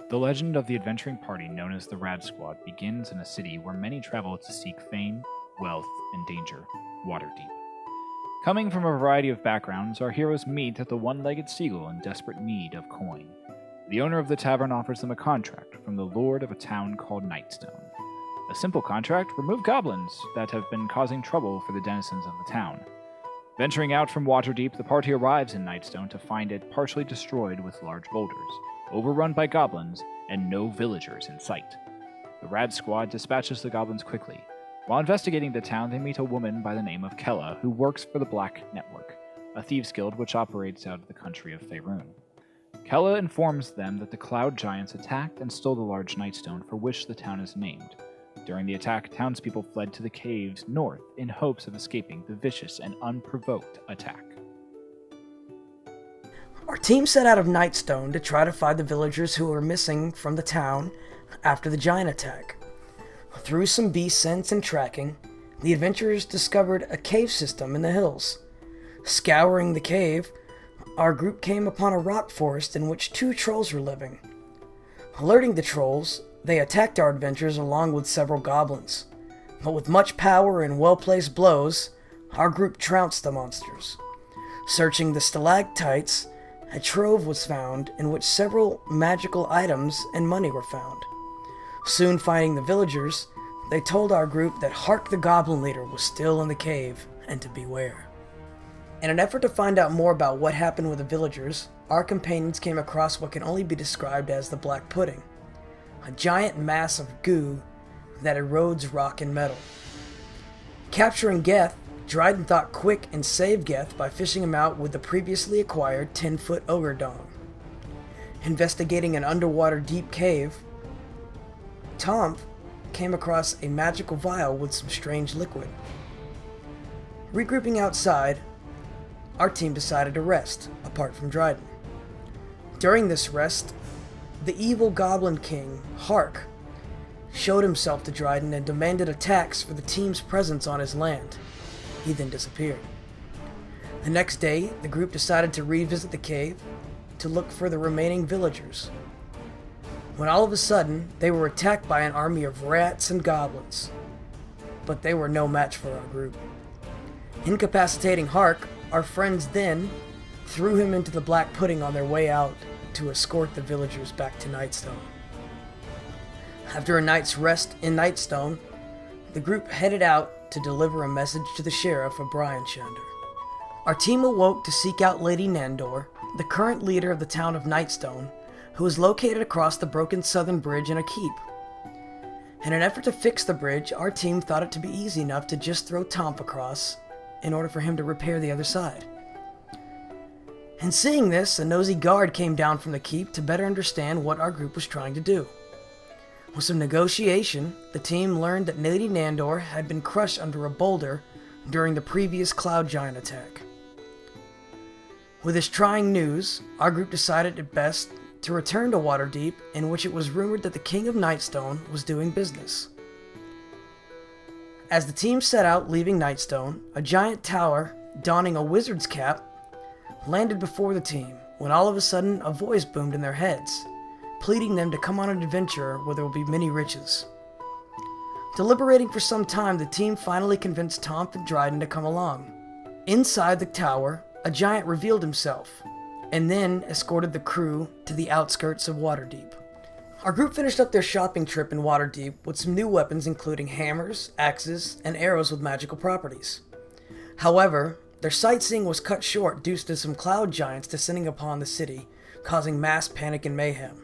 The legend of the adventuring party known as the Rad Squad begins in a city where many travel to seek fame, wealth, and danger, Waterdeep. Coming from a variety of backgrounds, our heroes meet at the one-legged seagull in desperate need of coin. The owner of the tavern offers them a contract from the lord of a town called Nightstone. A simple contract: remove goblins that have been causing trouble for the denizens of the town. Venturing out from Waterdeep, the party arrives in Nightstone to find it partially destroyed with large boulders, overrun by goblins, and no villagers in sight. The Rad Squad dispatches the goblins quickly. While investigating the town, they meet a woman by the name of Kella, who works for the Black Network, a thieves' guild which operates out of the country of Faerun. Kella informs them that the Cloud Giants attacked and stole the large Nightstone for which the town is named. During the attack, townspeople fled to the caves north in hopes of escaping the vicious and unprovoked attack. Our team set out of Nightstone to try to find the villagers who were missing from the town after the giant attack. Through some beast sense and tracking, the adventurers discovered a cave system in the hills. Scouring the cave, our group came upon a rock forest in which 2 trolls were living. Alerting the trolls, they attacked our adventurers along with several goblins. But with much power and well-placed blows, our group trounced the monsters. Searching the stalactites, a trove was found in which several magical items and money were found. Soon finding the villagers, they told our group that Hark the Goblin Leader was still in the cave and to beware. In an effort to find out more about what happened with the villagers, our companions came across what can only be described as the Black Pudding, a giant mass of goo that erodes rock and metal. Capturing Geth, Dryden thought quick and saved Geth by fishing him out with the previously acquired 10-foot ogre dong. Investigating an underwater deep cave, Tom came across a magical vial with some strange liquid. Regrouping outside, our team decided to rest, apart from Dryden. During this rest, the evil Goblin King, Hark, showed himself to Dryden and demanded a tax for the team's presence on his land. He then disappeared. The next day, the group decided to revisit the cave to look for the remaining villagers, when all of a sudden, they were attacked by an army of rats and goblins. But they were no match for our group. Incapacitating Hark, our friends then threw him into the Black Pudding on their way out to escort the villagers back to Nightstone. After a night's rest in Nightstone, the group headed out to deliver a message to the sheriff of Brianshander. Our team awoke to seek out Lady Nandor, the current leader of the town of Nightstone, who is located across the broken southern bridge in a keep. In an effort to fix the bridge, our team thought it to be easy enough to just throw Tomp across in order for him to repair the other side. And seeing this, a nosy guard came down from the keep to better understand what our group was trying to do. With some negotiation, the team learned that Lady Nandor had been crushed under a boulder during the previous Cloud Giant attack. With this trying news, our group decided it best to return to Waterdeep, in which it was rumored that the King of Nightstone was doing business. As the team set out leaving Nightstone, a giant tower, donning a wizard's cap, landed before the team, when all of a sudden a voice boomed in their heads, pleading them to come on an adventure where there will be many riches. Deliberating for some time, the team finally convinced Tomp and Dryden to come along. Inside the tower, a giant revealed himself, and then escorted the crew to the outskirts of Waterdeep. Our group finished up their shopping trip in Waterdeep with some new weapons including hammers, axes, and arrows with magical properties. However, their sightseeing was cut short due to some cloud giants descending upon the city, causing mass panic and mayhem.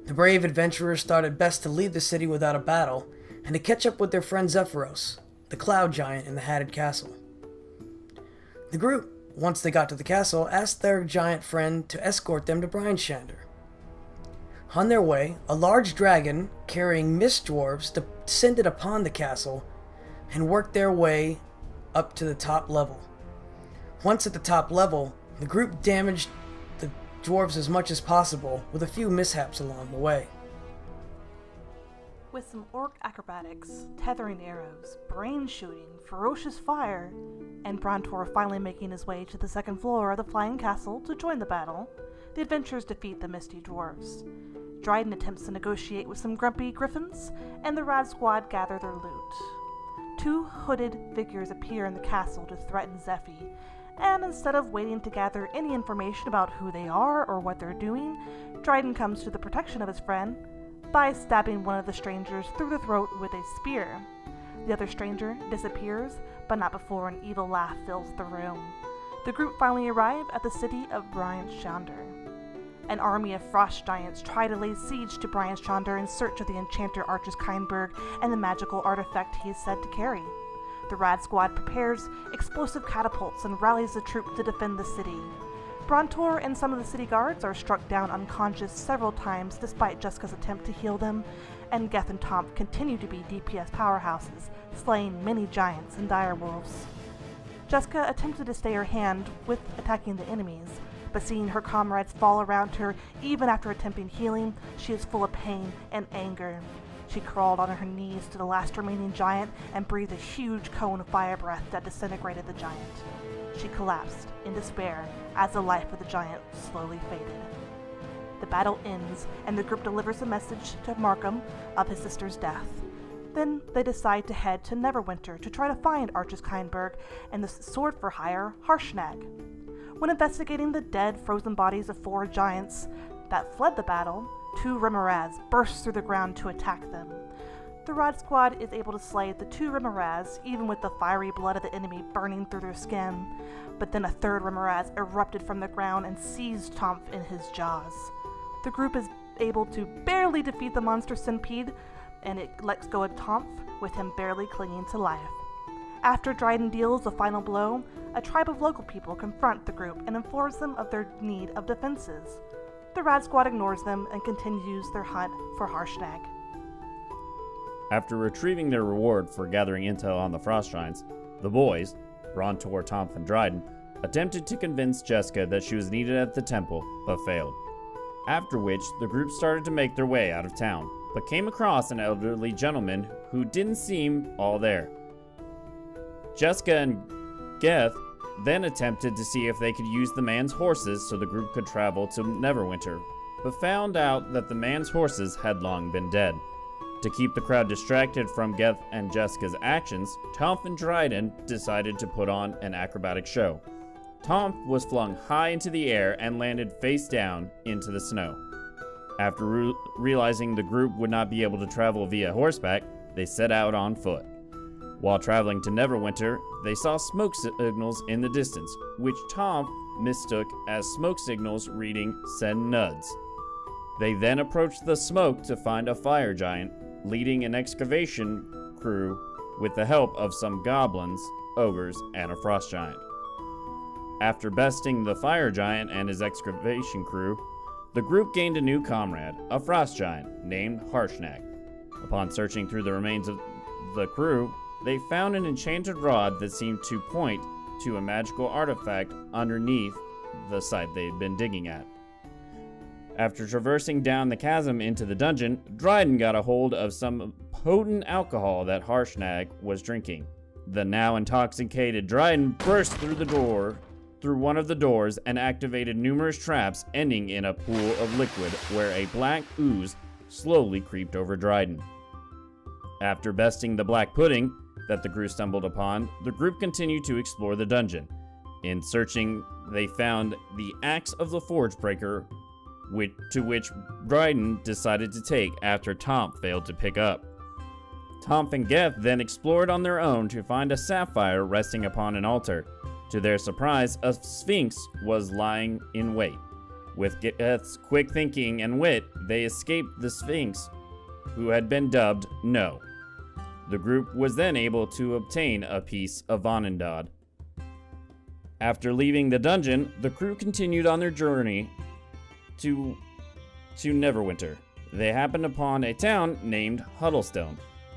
The brave adventurers thought it best to leave the city without a battle, and to catch up with their friend Zephyros, the cloud giant in the Hatted Castle. The group, once they got to the castle, asked their giant friend to escort them to Brianshander. On their way, a large dragon carrying mist dwarves descended upon the castle and worked their way up to the top level. Once at the top level, the group damaged the dwarves as much as possible, with a few mishaps along the way. With some orc acrobatics, tethering arrows, brain shooting, ferocious fire, and Brontor finally making his way to the second floor of the flying castle to join the battle, the adventurers defeat the misty dwarves. Dryden attempts to negotiate with some grumpy griffins, and the Rad Squad gather their loot. Two hooded figures appear in the castle to threaten Zephy, and instead of waiting to gather any information about who they are or what they're doing, Dryden comes to the protection of his friend by stabbing one of the strangers through the throat with a spear. The other stranger disappears, but not before an evil laugh fills the room. The group finally arrive at the city of Brian's-Chandler. An army of frost giants try to lay siege to Brian's-Chandler in search of the enchanter Archus Kindberg and the magical artifact he is said to carry. The Rad Squad prepares explosive catapults and rallies the troops to defend the city. Brontor and some of the city guards are struck down unconscious several times despite Jessica's attempt to heal them, and Geth and Tomp continue to be DPS powerhouses, slaying many giants and direwolves. Jessica attempted to stay her hand with attacking the enemies, but seeing her comrades fall around her even after attempting healing, she is full of pain and anger. She crawled on her knees to the last remaining giant and breathed a huge cone of fire breath that disintegrated the giant. She collapsed in despair as the life of the giant slowly faded. The battle ends, and the group delivers a message to Markham of his sister's death. Then they decide to head to Neverwinter to try to find Archus Kindberg and the sword for hire, Harshnag. When investigating the dead, frozen bodies of 4 giants that fled the battle, 2 Remoraz burst through the ground to attack them. The Rad Squad is able to slay the 2 Remoraz, even with the fiery blood of the enemy burning through their skin, but then a 3rd Remoraz erupted from the ground and seized Tomp in his jaws. The group is able to barely defeat the monster centipede, and it lets go of Tomp, with him barely clinging to life. After Dryden deals the final blow, a tribe of local people confront the group and informs them of their need of defenses. The Rad Squad ignores them and continues their hunt for Harshnag. After retrieving their reward for gathering intel on the Frost Giants, the boys, Brontor, Tomp, and Dryden, attempted to convince Jessica that she was needed at the temple, but failed. After which, the group started to make their way out of town, but came across an elderly gentleman who didn't seem all there. Jessica and Geth then attempted to see if they could use the man's horses so the group could travel to Neverwinter, but found out that the man's horses had long been dead. To keep the crowd distracted from Geth and Jessica's actions, Tomp and Dryden decided to put on an acrobatic show. Tomp was flung high into the air and landed face down into the snow. After realizing the group would not be able to travel via horseback, they set out on foot. While traveling to Neverwinter, they saw smoke signals in the distance, which Tomp mistook as smoke signals reading "Send Nuds." They then approached the smoke to find a fire giant, leading an excavation crew with the help of some goblins, ogres, and a frost giant. After besting the fire giant and his excavation crew, the group gained a new comrade, a frost giant named Harshnag. Upon searching through the remains of the crew, they found an enchanted rod that seemed to point to a magical artifact underneath the site they had been digging at. After traversing down the chasm into the dungeon, Dryden got a hold of some potent alcohol that Harshnag was drinking. The now intoxicated Dryden burst through one of the doors and activated numerous traps, ending in a pool of liquid where a black ooze slowly creeped over Dryden. After besting the black pudding that the group stumbled upon, the group continued to explore the dungeon. In searching, they found the axe of the Forge Breaker, to which Dryden decided to take after Tomp failed to pick up. Tomp and Geth then explored on their own to find a sapphire resting upon an altar. To their surprise, a sphinx was lying in wait. With Geth's quick thinking and wit, they escaped the sphinx, who had been dubbed No. The group was then able to obtain a piece of Vanindad. After leaving the dungeon, the crew continued on their journey to Neverwinter. They happened upon a town named Huddlestone.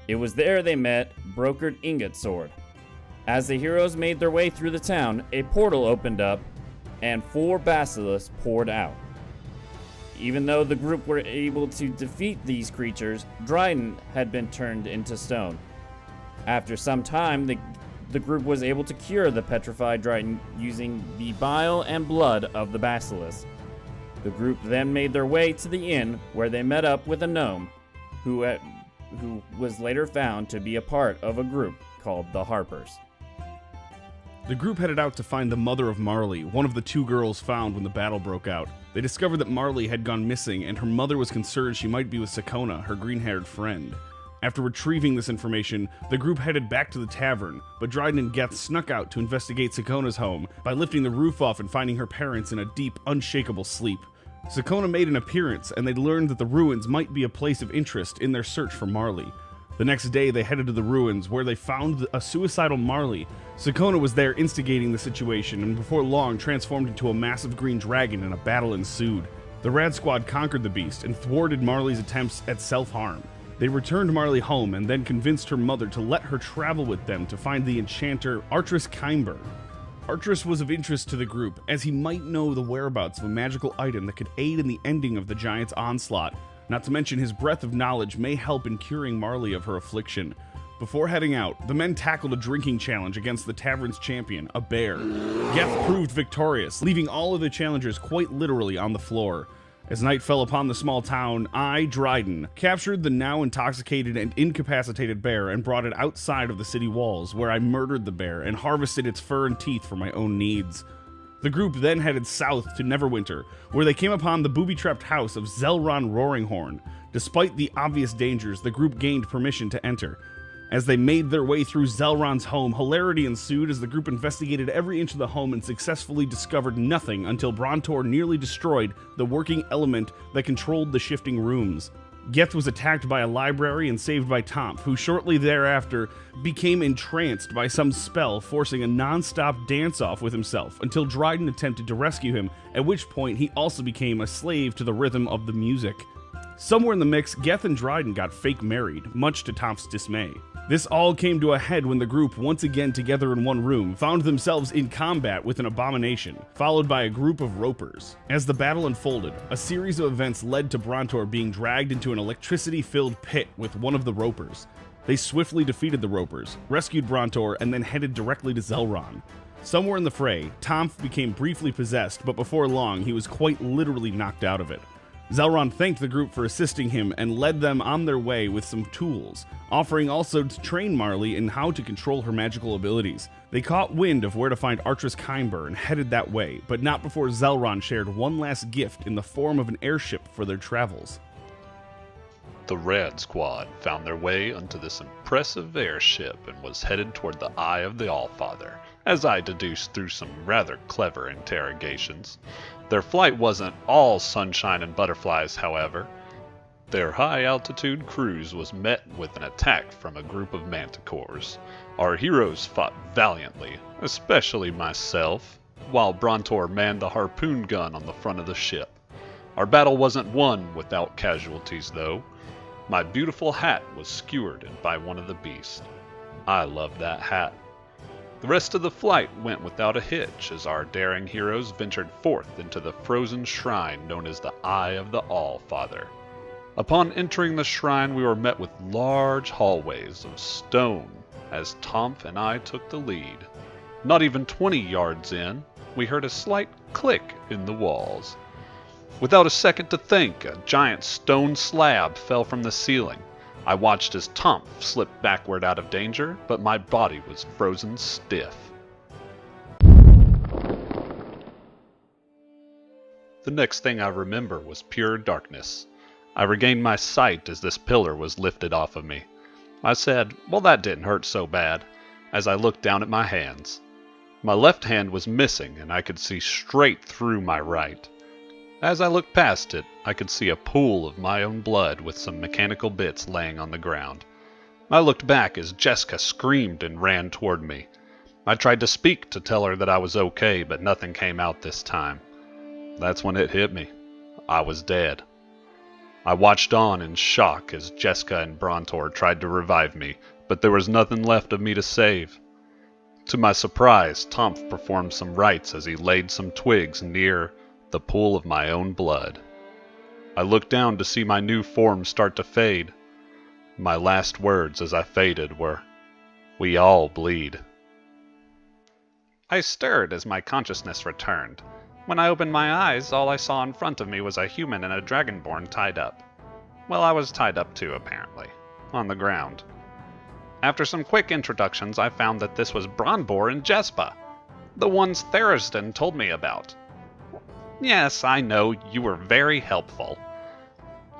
It was there they met Brokered Ingot Sword. As the heroes made their way through the town, a portal opened up and 4 basilisks poured out. Even though the group were able to defeat these creatures, Dryden had been turned into stone. After some time, the group was able to cure the petrified Dryden using the bile and blood of the basilisk. The group then made their way to the inn where they met up with a gnome who was later found to be a part of a group called the Harpers. The group headed out to find the mother of Marley, one of the two girls found when the battle broke out. They discovered that Marley had gone missing, and her mother was concerned she might be with Sakona, her green-haired friend. After retrieving this information, the group headed back to the tavern, but Dryden and Geth snuck out to investigate Sakona's home by lifting the roof off and finding her parents in a deep, unshakable sleep. Sakona made an appearance, and they learned that the ruins might be a place of interest in their search for Marley. The next day, they headed to the ruins, where they found a suicidal Marley. Sakona was there instigating the situation, and before long transformed into a massive green dragon, and a battle ensued. The Rad Squad conquered the beast and thwarted Marley's attempts at self-harm. They returned Marley home and then convinced her mother to let her travel with them to find the enchanter Artris Kimber. Artris was of interest to the group, as he might know the whereabouts of a magical item that could aid in the ending of the giant's onslaught. Not to mention his breadth of knowledge may help in curing Marley of her affliction. Before heading out, the men tackled a drinking challenge against the tavern's champion, a bear. Geth proved victorious, leaving all of the challengers quite literally on the floor. As night fell upon the small town, I, Dryden, captured the now intoxicated and incapacitated bear and brought it outside of the city walls, where I murdered the bear and harvested its fur and teeth for my own needs. The group then headed south to Neverwinter, where they came upon the booby-trapped house of Zelron Roaringhorn. Despite the obvious dangers, the group gained permission to enter. As they made their way through Zelron's home, hilarity ensued as the group investigated every inch of the home and successfully discovered nothing until Brontor nearly destroyed the working element that controlled the shifting rooms. Geth was attacked by a library and saved by Tomp, who shortly thereafter became entranced by some spell, forcing a non-stop dance-off with himself until Dryden attempted to rescue him, at which point he also became a slave to the rhythm of the music. Somewhere in the mix, Geth and Dryden got fake married, much to Tomp's dismay. This all came to a head when the group, once again together in one room, found themselves in combat with an abomination, followed by a group of ropers. As the battle unfolded, a series of events led to Brontor being dragged into an electricity-filled pit with one of the ropers. They swiftly defeated the ropers, rescued Brontor, and then headed directly to Zelron. Somewhere in the fray, Tomp became briefly possessed, but before long, he was quite literally knocked out of it. Zelron thanked the group for assisting him and led them on their way with some tools, offering also to train Marley in how to control her magical abilities. They caught wind of where to find Artris Kimber and headed that way, but not before Zelron shared one last gift in the form of an airship for their travels. The Rad Squad found their way onto this impressive airship and was headed toward the Eye of the Allfather, as I deduced through some rather clever interrogations. Their flight wasn't all sunshine and butterflies, however. Their high-altitude cruise was met with an attack from a group of manticores. Our heroes fought valiantly, especially myself, while Brontor manned the harpoon gun on the front of the ship. Our battle wasn't won without casualties, though. My beautiful hat was skewered by one of the beasts. I loved that hat. The rest of the flight went without a hitch as our daring heroes ventured forth into the frozen shrine known as the Eye of the Allfather. Upon entering the shrine, we were met with large hallways of stone as Tomp and I took the lead. Not even 20 yards in, we heard a slight click in the walls. Without a second to think, a giant stone slab fell from the ceiling. I watched as Tomp slipped backward out of danger, but my body was frozen stiff. The next thing I remember was pure darkness. I regained my sight as this pillar was lifted off of me. I said, well, that didn't hurt so bad, as I looked down at my hands. My left hand was missing, and I could see straight through my right. As I looked past it, I could see a pool of my own blood with some mechanical bits laying on the ground. I looked back as Jessica screamed and ran toward me. I tried to speak to tell her that I was okay, but nothing came out this time. That's when it hit me. I was dead. I watched on in shock as Jessica and Brontor tried to revive me, but there was nothing left of me to save. To my surprise, Tomp performed some rites as he laid some twigs near the pool of my own blood. I looked down to see my new form start to fade. My last words as I faded were, "We all bleed." I stirred as my consciousness returned. When I opened my eyes, all I saw in front of me was a human and a dragonborn tied up. Well, I was tied up too, apparently, on the ground. After some quick introductions, I found that this was Bronbor and Jespa, the ones Therisden told me about. Yes, I know, you were very helpful.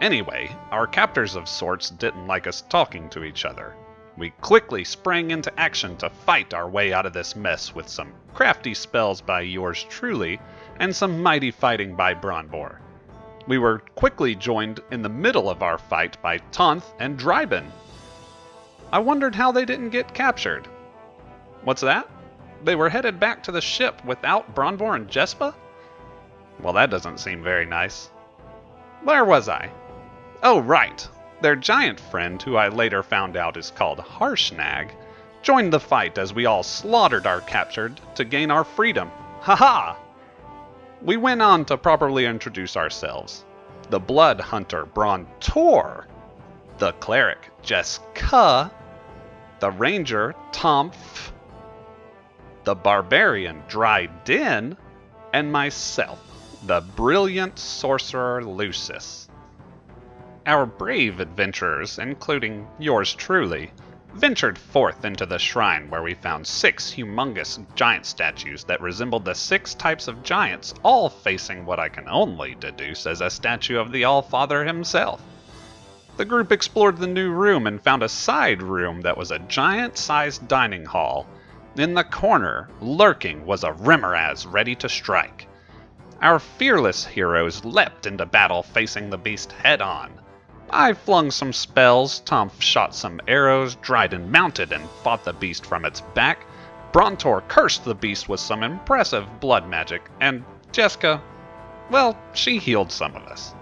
Anyway, our captors of sorts didn't like us talking to each other. We quickly sprang into action to fight our way out of this mess with some crafty spells by yours truly, and some mighty fighting by Bronbor. We were quickly joined in the middle of our fight by Tonth and Dryben. I wondered how they didn't get captured. What's that? They were headed back to the ship without Bronbor and Jespa? Well, that doesn't seem very nice. Where was I? Oh, right. Their giant friend, who I later found out is called Harshnag, joined the fight as we all slaughtered our captured to gain our freedom. Ha-ha! We went on to properly introduce ourselves. The Blood Hunter Brontor, the Cleric Jeska, the Ranger Tomph, the Barbarian Dryden, and myself, the brilliant Sorcerer Lucis. Our brave adventurers, including yours truly, ventured forth into the shrine where we found 6 humongous giant statues that resembled the 6 types of giants, all facing what I can only deduce as a statue of the Allfather himself. The group explored the new room and found a side room that was a giant-sized dining hall. In the corner, lurking, was a Remoraz ready to strike. Our fearless heroes leapt into battle facing the beast head-on. I flung some spells, Tomph shot some arrows, Dryden mounted and fought the beast from its back, Brontor cursed the beast with some impressive blood magic, and Jeska, well, she healed some of us.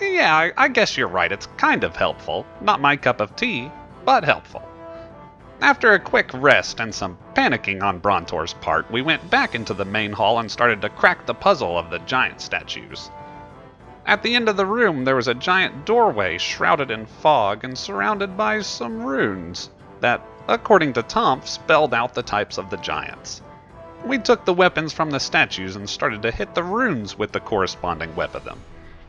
Yeah, I guess you're right, it's kind of helpful. Not my cup of tea, but helpful. After a quick rest and some panicking on Brontor's part, we went back into the main hall and started to crack the puzzle of the giant statues. At the end of the room, there was a giant doorway shrouded in fog and surrounded by some runes that, according to Tomph, spelled out the types of the giants. We took the weapons from the statues and started to hit the runes with the corresponding weapon.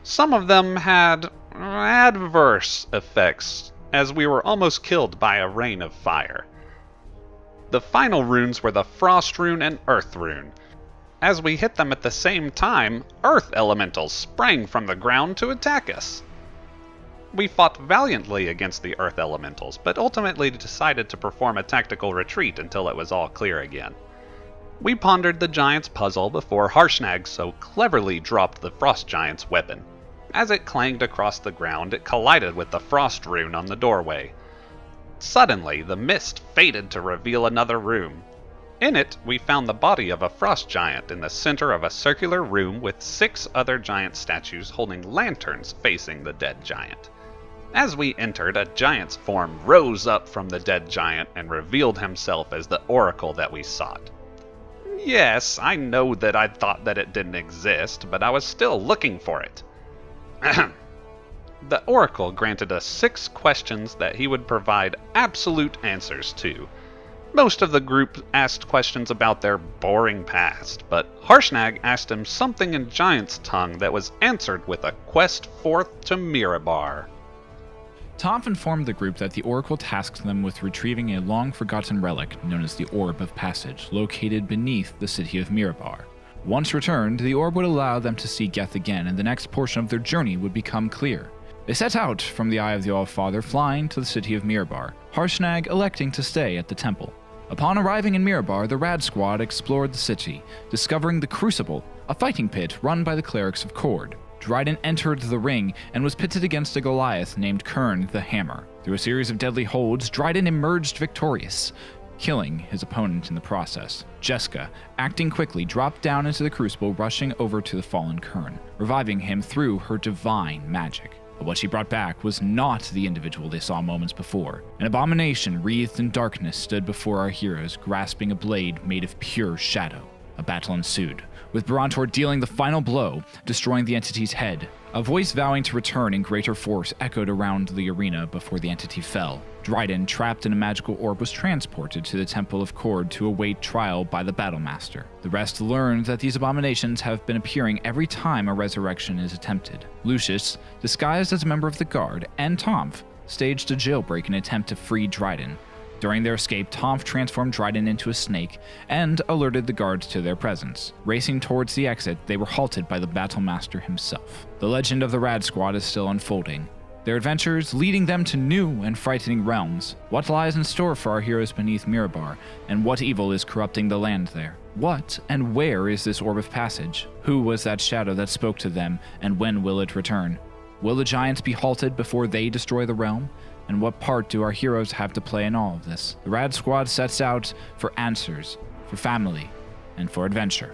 Some of them had adverse effects, as we were almost killed by a rain of fire. The final runes were the Frost Rune and Earth Rune. As we hit them at the same time, Earth Elementals sprang from the ground to attack us. We fought valiantly against the Earth Elementals, but ultimately decided to perform a tactical retreat until it was all clear again. We pondered the Giant's puzzle before Harshnag so cleverly dropped the Frost Giant's weapon. As it clanged across the ground, it collided with the Frost Rune on the doorway. Suddenly, the mist faded to reveal another room. In it, we found the body of a frost giant in the center of a circular room with 6 other giant statues holding lanterns facing the dead giant. As we entered, a giant's form rose up from the dead giant and revealed himself as the oracle that we sought. Yes, I know that I thought that it didn't exist, but I was still looking for it. The oracle granted us 6 questions that he would provide absolute answers to. Most of the group asked questions about their boring past, but Harshnag asked him something in Giant's tongue that was answered with a quest forth to Mirabar. Tomph informed the group that the Oracle tasked them with retrieving a long-forgotten relic known as the Orb of Passage, located beneath the city of Mirabar. Once returned, the orb would allow them to see Geth again, and the next portion of their journey would become clear. They set out from the Eye of the Allfather, flying to the city of Mirabar, Harshnag electing to stay at the temple. Upon arriving in Mirabar, the Rad Squad explored the city, discovering the Crucible, a fighting pit run by the clerics of Kord. Dryden entered the ring and was pitted against a Goliath named Kern the Hammer. Through a series of deadly holds, Dryden emerged victorious, killing his opponent in the process. Jeska, acting quickly, dropped down into the Crucible, rushing over to the fallen Kern, reviving him through her divine magic. But what she brought back was not the individual they saw moments before. An abomination wreathed in darkness stood before our heroes, grasping a blade made of pure shadow. A battle ensued, with Brontor dealing the final blow, destroying the entity's head. A voice vowing to return in greater force echoed around the arena before the entity fell. Dryden, trapped in a magical orb, was transported to the Temple of Cord to await trial by the Battlemaster. The rest learned that these abominations have been appearing every time a resurrection is attempted. Lucius, disguised as a member of the Guard, and Tomf staged a jailbreak in an attempt to free Dryden. During their escape, Tomf transformed Dryden into a snake and alerted the guards to their presence. Racing towards the exit, they were halted by the Battlemaster himself. The legend of the Rad Squad is still unfolding, their adventures leading them to new and frightening realms. What lies in store for our heroes beneath Mirabar, and what evil is corrupting the land there? What and where is this Orb of Passage? Who was that shadow that spoke to them, and when will it return? Will the giants be halted before they destroy the realm? And what part do our heroes have to play in all of this? The Rad Squad sets out for answers, for family, and for adventure.